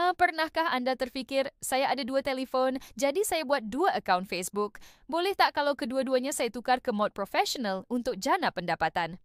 Pernahkah Anda terfikir, saya ada 2 telefon, jadi saya buat 2 akaun Facebook. Boleh tak kalau kedua-duanya saya tukar ke mode profesional untuk jana pendapatan?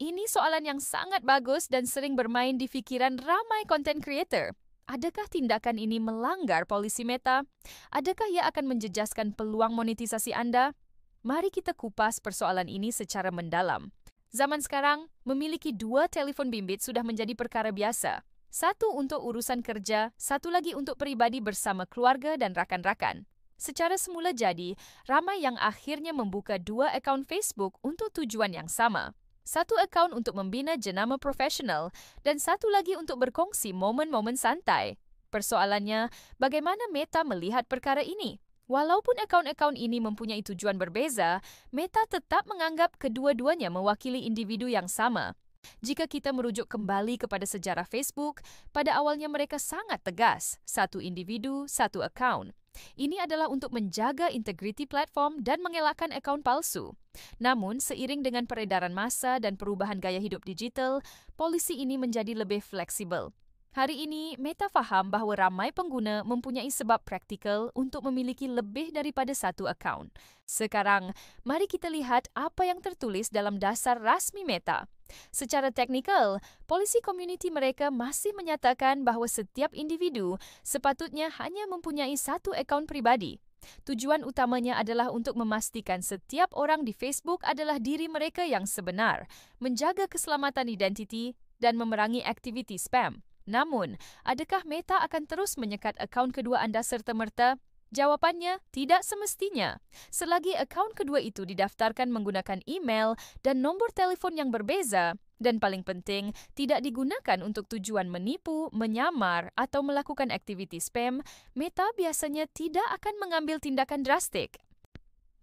Ini soalan yang sangat bagus dan sering bermain di fikiran ramai content creator. Adakah tindakan ini melanggar polisi Meta? Adakah ia akan menjejaskan peluang monetisasi Anda? Mari kita kupas persoalan ini secara mendalam. Zaman sekarang, memiliki 2 telefon bimbit sudah menjadi perkara biasa. Satu untuk urusan kerja, satu lagi untuk pribadi bersama keluarga dan rakan-rakan. Secara semula jadi, ramai yang akhirnya membuka 2 akaun Facebook untuk tujuan yang sama. Satu akaun untuk membina jenama profesional dan satu lagi untuk berkongsi momen-momen santai. Persoalannya, bagaimana Meta melihat perkara ini? Walaupun akaun-akaun ini mempunyai tujuan berbeza, Meta tetap menganggap kedua-duanya mewakili individu yang sama. Jika kita merujuk kembali kepada sejarah Facebook, pada awalnya mereka sangat tegas, satu individu, satu akaun. Ini adalah untuk menjaga integriti platform dan mengelakkan akaun palsu. Namun, seiring dengan peredaran massa dan perubahan gaya hidup digital, polisi ini menjadi lebih fleksibel. Hari ini, Meta faham bahawa ramai pengguna mempunyai sebab praktikal untuk memiliki lebih daripada satu akaun. Sekarang, mari kita lihat apa yang tertulis dalam dasar rasmi Meta. Secara teknikal, polisi komuniti mereka masih menyatakan bahawa setiap individu sepatutnya hanya mempunyai satu akaun pribadi. Tujuan utamanya adalah untuk memastikan setiap orang di Facebook adalah diri mereka yang sebenar, menjaga keselamatan identiti, dan memerangi aktiviti spam. Namun, adakah Meta akan terus menyekat akaun kedua Anda serta-merta? Jawapannya, tidak semestinya. Selagi akaun kedua itu didaftarkan menggunakan email dan nombor telefon yang berbeza, dan paling penting, tidak digunakan untuk tujuan menipu, menyamar, atau melakukan aktiviti spam, Meta biasanya tidak akan mengambil tindakan drastik.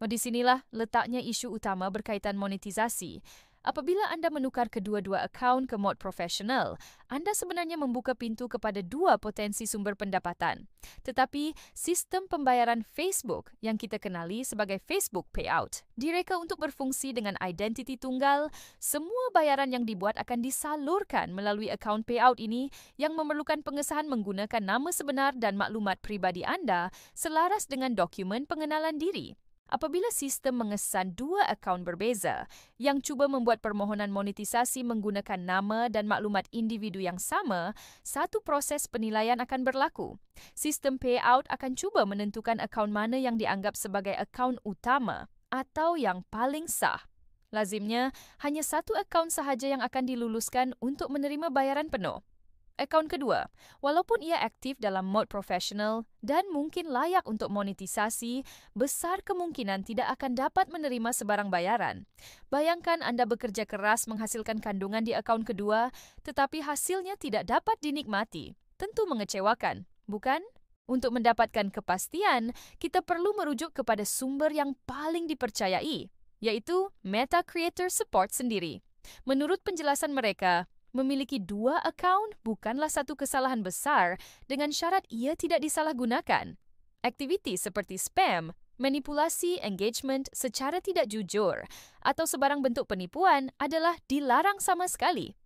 Di sinilah letaknya isu utama berkaitan monetisasi. Apabila Anda menukar kedua-dua akaun ke mode profesional, Anda sebenarnya membuka pintu kepada 2 potensi sumber pendapatan. Tetapi, sistem pembayaran Facebook yang kita kenali sebagai Facebook Payout direka untuk berfungsi dengan identiti tunggal. Semua bayaran yang dibuat akan disalurkan melalui akaun payout ini yang memerlukan pengesahan menggunakan nama sebenar dan maklumat pribadi Anda selaras dengan dokumen pengenalan diri. Apabila sistem mengesan 2 akaun berbeza yang cuba membuat permohonan monetisasi menggunakan nama dan maklumat individu yang sama, satu proses penilaian akan berlaku. Sistem payout akan cuba menentukan akaun mana yang dianggap sebagai akaun utama atau yang paling sah. Lazimnya, hanya satu akaun sahaja yang akan diluluskan untuk menerima bayaran penuh. Akaun kedua, walaupun ia aktif dalam mode profesional dan mungkin layak untuk monetisasi, besar kemungkinan tidak akan dapat menerima sebarang bayaran. Bayangkan Anda bekerja keras menghasilkan kandungan di akaun kedua, tetapi hasilnya tidak dapat dinikmati. Tentu mengecewakan, bukan? Untuk mendapatkan kepastian, kita perlu merujuk kepada sumber yang paling dipercayai, yaitu Meta Creator Support sendiri. Menurut penjelasan mereka, memiliki 2 akaun bukanlah satu kesalahan besar dengan syarat ia tidak disalahgunakan. Aktiviti seperti spam, manipulasi engagement secara tidak jujur, atau sebarang bentuk penipuan adalah dilarang sama sekali.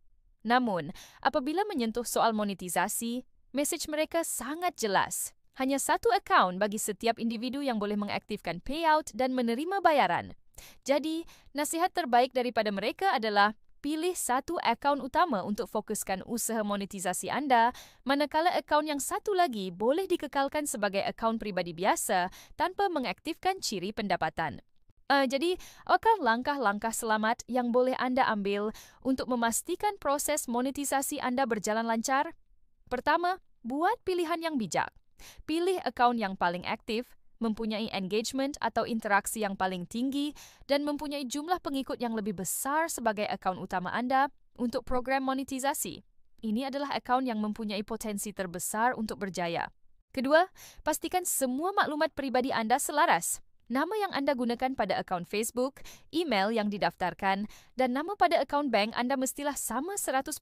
Namun, apabila menyentuh soal monetisasi, mesej mereka sangat jelas. Hanya satu akaun bagi setiap individu yang boleh mengaktifkan payout dan menerima bayaran. Jadi, nasihat terbaik daripada mereka adalah pilih satu akaun utama untuk fokuskan usaha monetisasi Anda, manakala akaun yang satu lagi boleh dikekalkan sebagai akaun pribadi biasa tanpa mengaktifkan ciri pendapatan. Jadi, apakah langkah-langkah selamat yang boleh Anda ambil untuk memastikan proses monetisasi Anda berjalan lancar? Pertama, buat pilihan yang bijak. Pilih akaun yang paling aktif, mempunyai engagement atau interaksi yang paling tinggi, dan mempunyai jumlah pengikut yang lebih besar sebagai akaun utama Anda untuk program monetisasi. Ini adalah akaun yang mempunyai potensi terbesar untuk berjaya. Kedua, pastikan semua maklumat pribadi Anda selaras. Nama yang Anda gunakan pada akaun Facebook, email yang didaftarkan, dan nama pada akaun bank Anda mestilah sama 100%.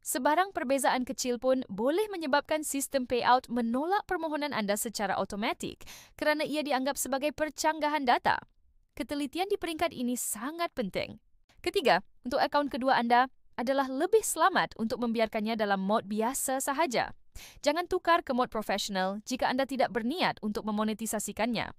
Sebarang perbezaan kecil pun boleh menyebabkan sistem payout menolak permohonan Anda secara automatik kerana ia dianggap sebagai percanggahan data. Ketelitian di peringkat ini sangat penting. Ketiga, untuk akaun kedua Anda adalah lebih selamat untuk membiarkannya dalam mod biasa sahaja. Jangan tukar ke mode profesional jika Anda tidak berniat untuk memonetisasikannya.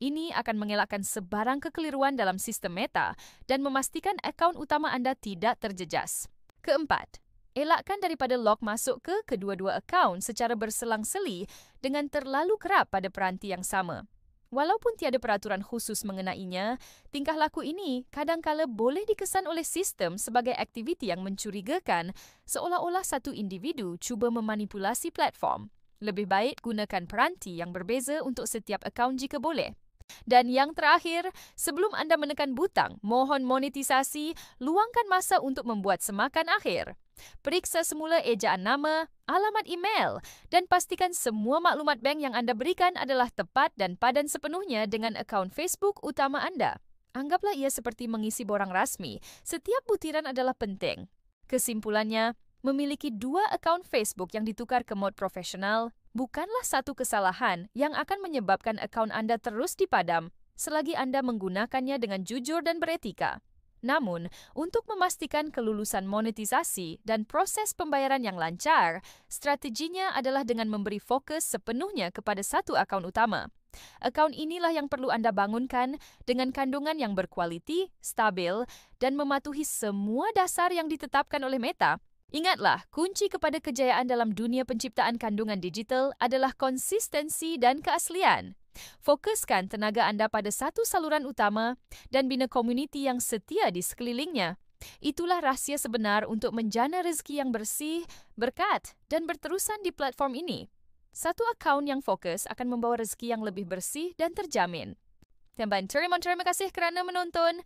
Ini akan mengelakkan sebarang kekeliruan dalam sistem Meta dan memastikan akaun utama Anda tidak terjejas. Keempat, elakkan daripada log masuk ke kedua-dua akaun secara berselang-seli dengan terlalu kerap pada peranti yang sama. Walaupun tiada peraturan khusus mengenainya, tingkah laku ini kadangkala boleh dikesan oleh sistem sebagai aktiviti yang mencurigakan, seolah-olah satu individu cuba memanipulasi platform. Lebih baik gunakan peranti yang berbeza untuk setiap akaun jika boleh. Dan yang terakhir, sebelum Anda menekan butang mohon monetisasi, luangkan masa untuk membuat semakan akhir. Periksa semula ejaan nama, alamat email, dan pastikan semua maklumat bank yang Anda berikan adalah tepat dan padan sepenuhnya dengan akaun Facebook utama Anda. Anggaplah ia seperti mengisi borang rasmi. Setiap butiran adalah penting. Kesimpulannya, memiliki 2 akaun Facebook yang ditukar ke mode profesional bukanlah satu kesalahan yang akan menyebabkan akaun Anda terus dipadam selagi Anda menggunakannya dengan jujur dan beretika. Namun, untuk memastikan kelulusan monetisasi dan proses pembayaran yang lancar, strateginya adalah dengan memberi fokus sepenuhnya kepada satu akaun utama. Akaun inilah yang perlu Anda bangunkan dengan kandungan yang berkualiti, stabil, dan mematuhi semua dasar yang ditetapkan oleh Meta. Ingatlah, kunci kepada kejayaan dalam dunia penciptaan kandungan digital adalah konsistensi dan keaslian. Fokuskan tenaga Anda pada satu saluran utama dan bina komuniti yang setia di sekelilingnya. Itulah rahsia sebenar untuk menjana rezeki yang bersih, berkat, dan berterusan di platform ini. Satu akaun yang fokus akan membawa rezeki yang lebih bersih dan terjamin. Terima kasih kerana menonton.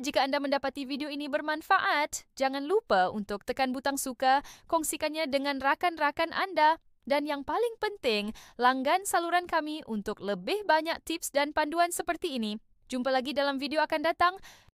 Jika Anda mendapati video ini bermanfaat, jangan lupa untuk tekan butang suka, kongsikannya dengan rakan-rakan Anda. Dan yang paling penting, langgan saluran kami untuk lebih banyak tips dan panduan seperti ini. Jumpa lagi dalam video akan datang.